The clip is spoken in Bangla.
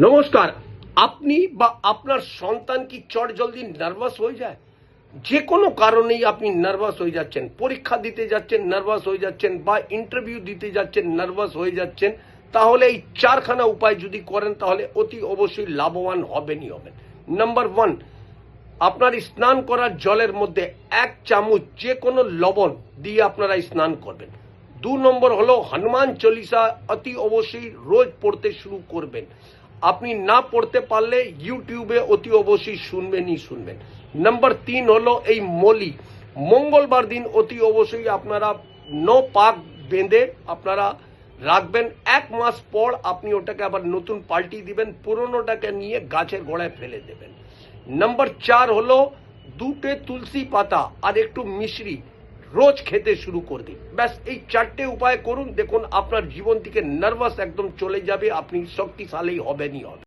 নমস্কার। আপনি বা আপনার সন্তান কি চটজলদি নার্ভাস হয়ে যায়? যে কোনো কারণেই আপনি নার্ভাস হয়ে যাচ্ছেন, পরীক্ষা দিতে যাচ্ছেন নার্ভাস হয়ে যাচ্ছেন, বা ইন্টারভিউ দিতে যাচ্ছেন নার্ভাস হয়ে যাচ্ছেন, তাহলে এই চারখানা উপায় যদি করেন তাহলে অতি অবশ্যই লাভবান হবেনই হবেন। নাম্বার 1, আপনার স্নান করার জলের মধ্যে 1 চামচ যে কোনো লবণ দিয়ে আপনারা স্নান করবেন। 2 নম্বর হলো হনুমান চল্লিশা অতি অবশ্যই রোজ পড়তে শুরু করবেন। আপনি না পড়তে পারলে ইউটিউবে অতি অবশ্যই শুনবেন। নাম্বার 3 হলো এই মলি, মঙ্গলবার দিন অতি অবশ্যই আপনারা পাক বেঁধে আপনারা রাখবেন। 1 মাস পর আপনি ওটাকে আবার নতুন পাল্টি দিবেন, পুরনোটাকে নিয়ে গাছের গোড়ায় ফেলে দেবেন। নাম্বার 4 হলো 2টে তুলসী পাতা আর একটু মিশ্রি রোজ খেতে শুরু করে দিন। ব্যাস এই 4টে উপায় করুন, দেখুন আপনার জীবন থেকে নার্ভাস একদম চলে যাবে, আপনি শক্তিশালী হবেনই হবে।